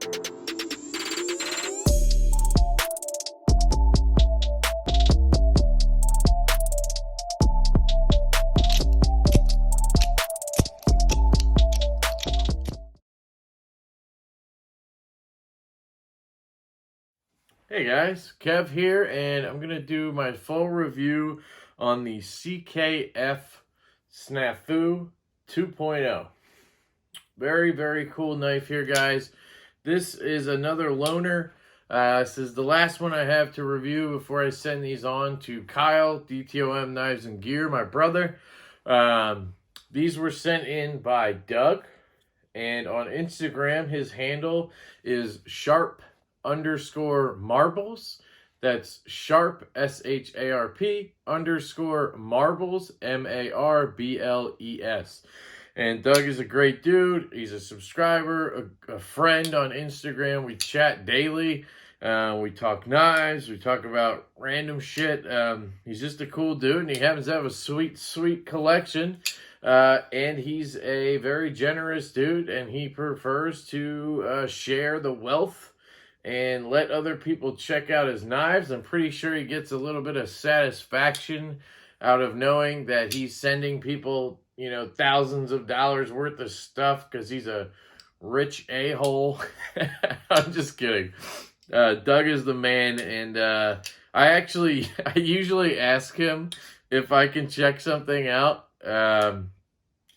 Hey guys, Kev here, and I'm going to do my full review on the CKF Snafu 2.0. Very, very cool knife here, guys. This is another loaner. This is the last one I have to review before I send these on to Kyle, DTOM Knives and Gear, my brother. These were sent in by Doug, and on Instagram, his handle is sharp_marbles. That's sharp, SHARP _marbles, MARBLES. And Doug is a great dude. He's a subscriber, a friend on Instagram. We chat daily. We talk knives. We talk about random shit. He's just a cool dude, and he happens to have a sweet, sweet collection. And he's a very generous dude, and he prefers to share the wealth and let other people check out his knives. I'm pretty sure he gets a little bit of satisfaction out of knowing that he's sending people, you know, thousands of dollars worth of stuff because he's a rich a-hole. I'm just kidding. Doug is the man, and I usually ask him if I can check something out. And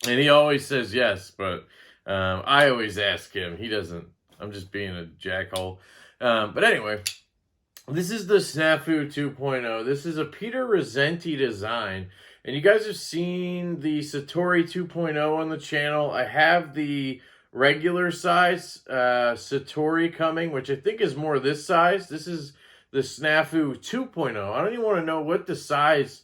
he always says yes, but I always ask him. He doesn't. I'm just being a jackhole. But anyway, this is the Snafu 2.0. This is a Peter Rossetti design. And you guys have seen the Satori 2.0 on the channel. I have the regular size Satori coming, which I think is more this size. This is the Snafu 2.0. I don't even want to know what the size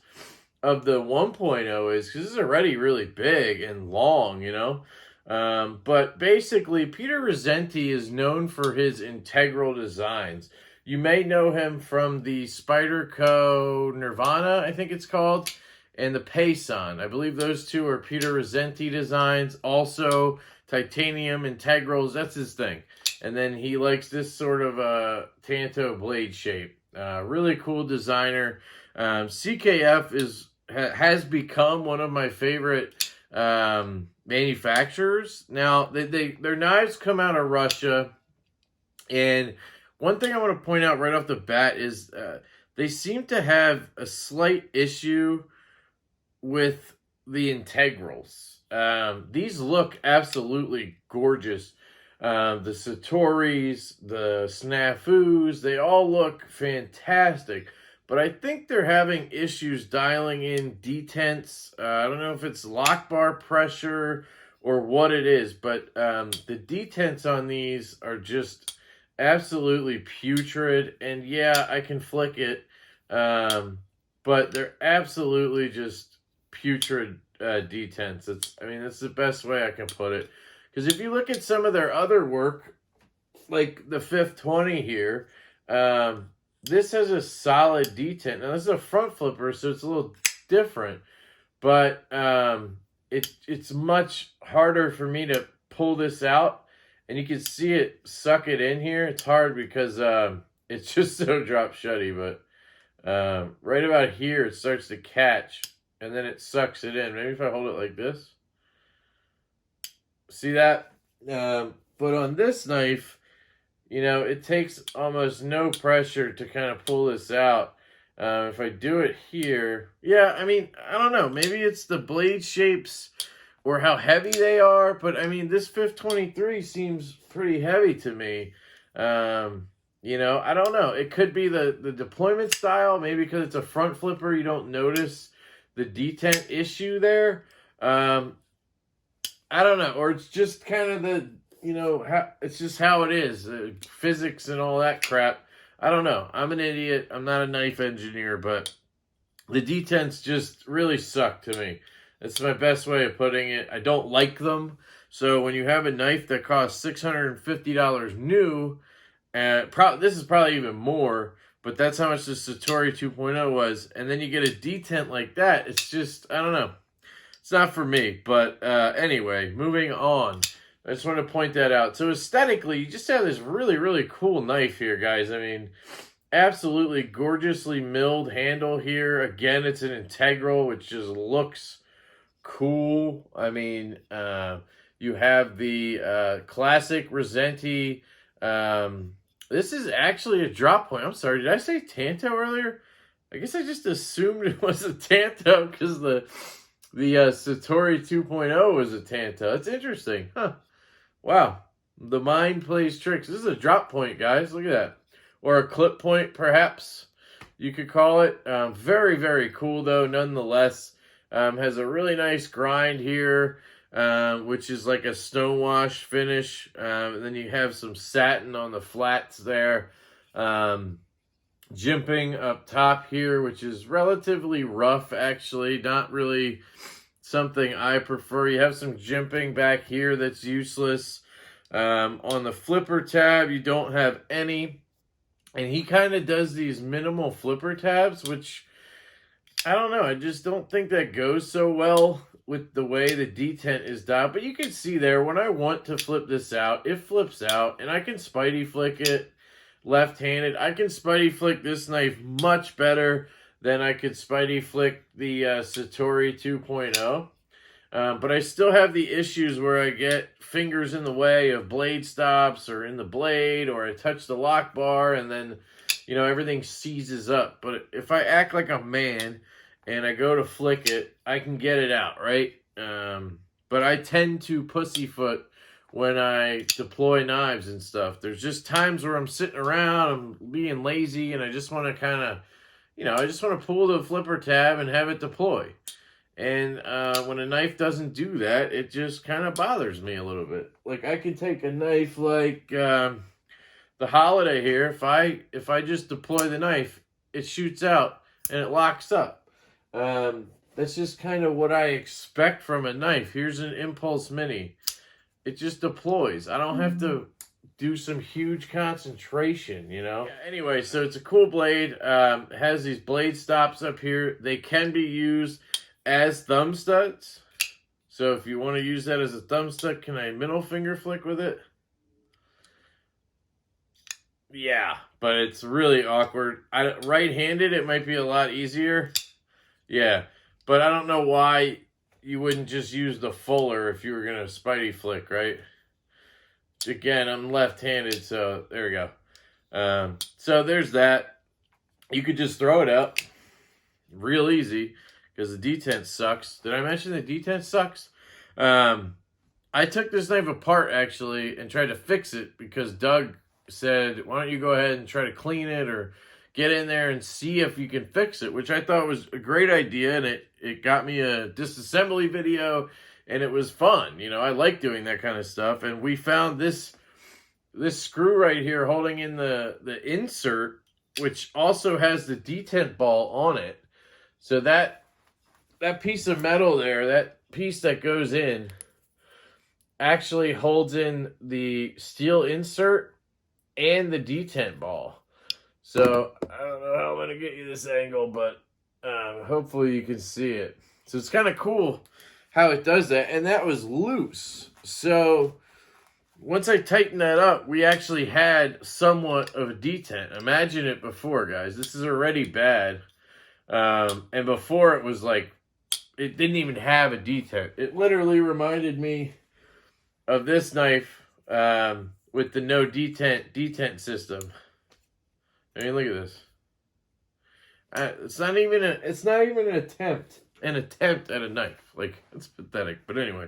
of the 1.0 is, because this is already really big and long, you know. But basically, Peter Rossetti is known for his integral designs. You may know him from the Spyderco Nirvana, I think it's called, and the Payson. I believe those two are Peter Rossetti designs. Also, titanium integrals, that's his thing. And then he likes this sort of Tanto blade shape. Really cool designer. CKF has become one of my favorite manufacturers. Now, their knives come out of Russia, and one thing I want to point out right off the bat is they seem to have a slight issue with the integrals. These look absolutely gorgeous. The Satoris, the Snafus, they all look fantastic. But I think they're having issues dialing in detents. I don't know if it's lock bar pressure or what it is, but the detents on these are just absolutely putrid. And yeah, I can flick it, but they're absolutely just putrid detents. That's the best way I can put it. Because if you look at some of their other work, like the 520 here, this has a solid detent. Now, this is a front flipper, so it's a little different. But it's much harder for me to pull this out. And you can see it suck it in here. It's hard because it's just so drop shutty. But right about here, it starts to catch. And then it sucks it in. Maybe if I hold it like this. See that? But on this knife, you know, it takes almost no pressure to kind of pull this out. If I do it here, yeah, I mean, I don't know. Maybe it's the blade shapes or how heavy they are. But, I mean, this 523 seems pretty heavy to me. You know, I don't know. It could be the deployment style. Maybe because it's a front flipper, you don't notice the detent issue there. I don't know. Or it's just kind of the, you know, it's just how it is. Physics and all that crap. I don't know. I'm an idiot. I'm not a knife engineer, but the detents just really suck to me. That's my best way of putting it. I don't like them. So when you have a knife that costs $650 new, this is probably even more, but that's how much the Satori 2.0 was, and then you get a detent like that, it's just, I don't know. It's not for me, but anyway, moving on. I just want to point that out. So aesthetically, you just have this really, really cool knife here, guys. I mean, absolutely gorgeously milled handle here. Again, it's an integral, which just looks cool. I mean, you have the classic Rosenti. This is actually a drop point. I'm sorry, did I say Tanto earlier? I guess I just assumed it was a Tanto because the Satori 2.0 was a Tanto. That's interesting. Huh. Wow. The mind plays tricks. This is a drop point, guys. Look at that. Or a clip point, perhaps you could call it. Very, very cool, though, nonetheless. Has a really nice grind here, which is like a stonewash finish. And then you have some satin on the flats there. Jimping up top here, which is relatively rough, actually. Not really something I prefer. You have some jimping back here that's useless. On the flipper tab, you don't have any. And he kind of does these minimal flipper tabs, which, I don't know. I just don't think that goes so well with the way the detent is dialed. But you can see there, when I want to flip this out, it flips out. And I can Spidey flick it left-handed. I can Spidey flick this knife much better than I could Spidey flick the Satori 2.0. But I still have the issues where I get fingers in the way of blade stops or in the blade, or I touch the lock bar and then, you know, everything seizes up. But if I act like a man and I go to flick it, I can get it out, right? But I tend to pussyfoot when I deploy knives and stuff. There's just times where I'm sitting around, I'm being lazy, and I just want to kind of, you know, I just want to pull the flipper tab and have it deploy. And when a knife doesn't do that, it just kind of bothers me a little bit. Like, I could take a knife like the Holiday here. If I just deploy the knife, it shoots out and it locks up. That's just kind of what I expect from a knife. Here's an Impulse Mini. It just deploys. I don't have to do some huge concentration, you know? Yeah, anyway, so it's a cool blade. It has these blade stops up here. They can be used as thumb studs. So if you want to use that as a thumb stud, can I middle finger flick with it? Yeah, but it's really awkward. Right-handed, it might be a lot easier. Yeah, but I don't know why you wouldn't just use the fuller if you were going to Spidey flick, right? Again, I'm left-handed, so there we go. So there's that. You could just throw it out. Real easy, because the detent sucks. Did I mention the detent sucks? I took this knife apart, actually, and tried to fix it because Doug said, why don't you go ahead and try to clean it or get in there and see if you can fix it, which I thought was a great idea, and it got me a disassembly video, and it was fun. You know, I like doing that kind of stuff, and we found this screw right here holding in the insert, which also has the detent ball on it. So that piece of metal there, that piece that goes in, actually holds in the steel insert and the detent ball. So I don't know how I'm going to get you this angle, but hopefully you can see it. So it's kind of cool how it does that. And that was loose. So once I tightened that up, we actually had somewhat of a detent. Imagine it before, guys. This is already bad. And before it was like, it didn't even have a detent. It literally reminded me of this knife with the no detent system. I mean, look at this. It's not even an attempt at a knife. Like, it's pathetic. But anyway,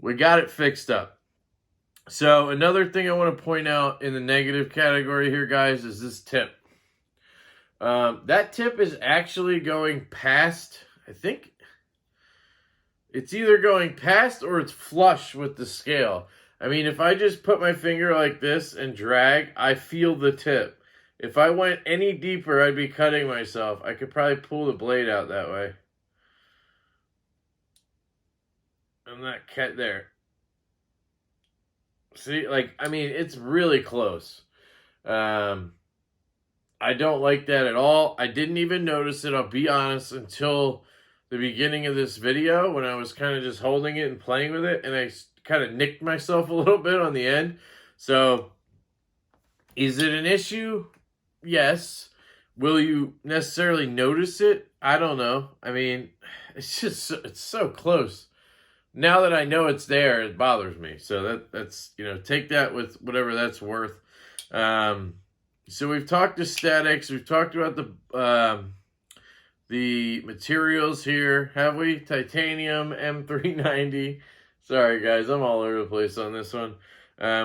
we got it fixed up. So another thing I want to point out in the negative category here, guys, is this tip. That tip is actually going past, I think it's either going past or it's flush with the scale. I mean, if I just put my finger like this and drag, I feel the tip. If I went any deeper, I'd be cutting myself. I could probably pull the blade out that way. I'm not cut there. See, like, I mean, it's really close. I don't like that at all. I didn't even notice it, I'll be honest, until the beginning of this video when I was kind of just holding it and playing with it. And I kind of nicked myself a little bit on the end. So, is it an issue? Yes. Will you necessarily notice it? I don't know. I mean, it's so close. Now that I know it's there, it bothers me. So that's take that with whatever that's worth. So we've talked aesthetics. We've talked about the materials here, have we? Titanium M390. Sorry, guys, I'm all over the place on this one.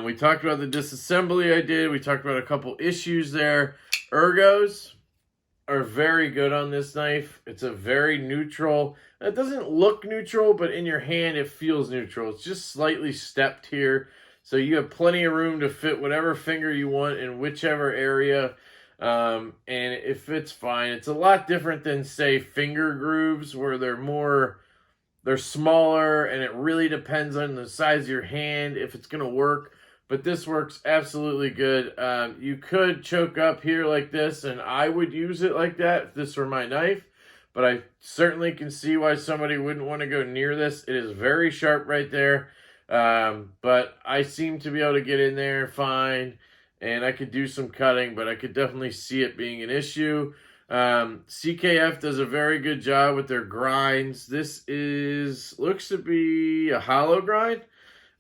We talked about the disassembly I did. We talked about a couple issues there. Ergos are very good on this knife. It's a very neutral. It doesn't look neutral, but in your hand, it feels neutral. It's just slightly stepped here. So you have plenty of room to fit whatever finger you want in whichever area. And it fits fine. It's a lot different than, say, finger grooves where they're smaller and it really depends on the size of your hand if it's going to work. But this works absolutely good. You could choke up here like this, and I would use it like that if this were my knife. But I certainly can see why somebody wouldn't want to go near this. It is very sharp right there. But I seem to be able to get in there fine. And I could do some cutting, but I could definitely see it being an issue. CKF does a very good job with their grinds. This looks to be a hollow grind.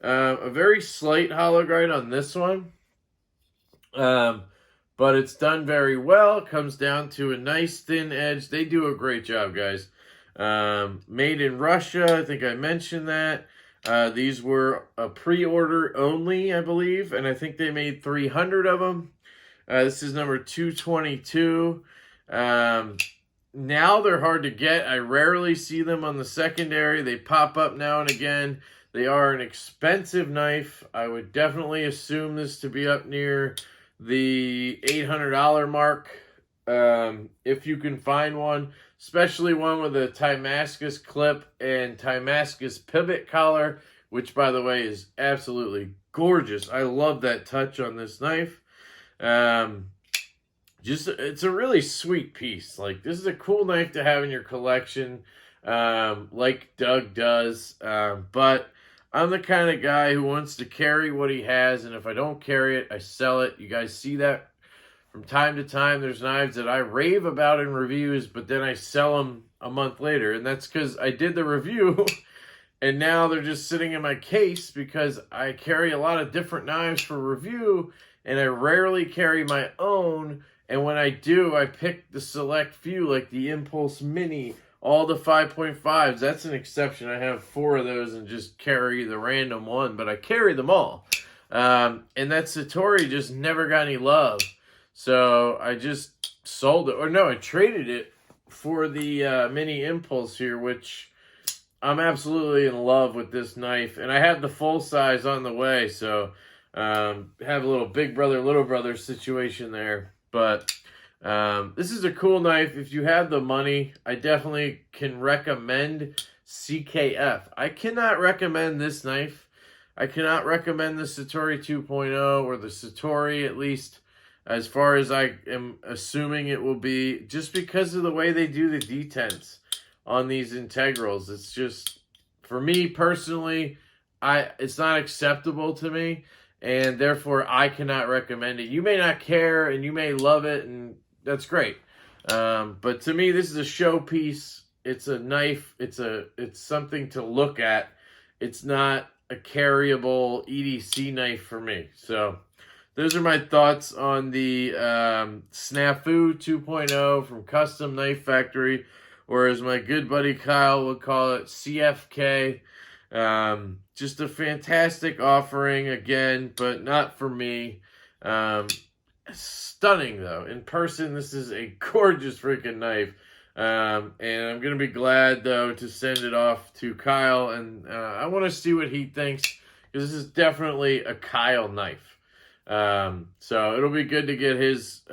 A very slight hollow grind on this one. But it's done very well. It comes down to a nice thin edge. They do a great job, guys. Made in Russia. I think I mentioned that. These were a pre-order only, I believe. And I think they made 300 of them. This is number 222. Now they're hard to get. I rarely see them on the secondary. They pop up now and again. They are an expensive knife. I would definitely assume this to be up near the $800 mark if you can find one, especially one with a Damascus clip and Damascus pivot collar, which, by the way, is absolutely gorgeous. I love that touch on this knife. It's a really sweet piece. Like, this is a cool knife to have in your collection, like Doug does, but I'm the kind of guy who wants to carry what he has, and if I don't carry it, I sell it. You guys see that from time to time. There's knives that I rave about in reviews, but then I sell them a month later, and that's because I did the review, and now they're just sitting in my case because I carry a lot of different knives for review, and I rarely carry my own, and when I do, I pick the select few, like the Impulse Mini, all the 5.5s. That's an exception. I have 4 of those and just carry the random one, but I carry them all. And that Satori just never got any love. So I just sold it. Or no, I traded it for the Mini Impulse here, which I'm absolutely in love with this knife. And I have the full size on the way, so have a little big brother, little brother situation there. But this is a cool knife. If you have the money, I definitely can recommend CKF. I cannot recommend this knife. I cannot recommend the Satori 2.0 or the Satori, at least as far as I am assuming it will be, just because of the way they do the detents on these integrals. It's just, for me personally, it's not acceptable to me, and therefore I cannot recommend it. You may not care, and you may love it, and that's great. But to me, this is a showpiece. It's a knife. It's something to look at. It's not a carryable EDC knife for me. So those are my thoughts on the Snafu 2.0 from Custom Knife Factory, or as my good buddy Kyle would call it, CFK. Just a fantastic offering again, but not for me. Stunning though. In person, this is a gorgeous freaking knife. And I'm going to be glad though to send it off to Kyle, and I want to see what he thinks, because this is definitely a Kyle knife. So it'll be good to get his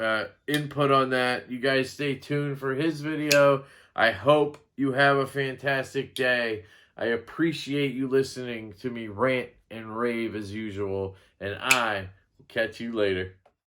input on that. You guys stay tuned for his video. I hope you have a fantastic day. I appreciate you listening to me rant and rave as usual, and I will catch you later.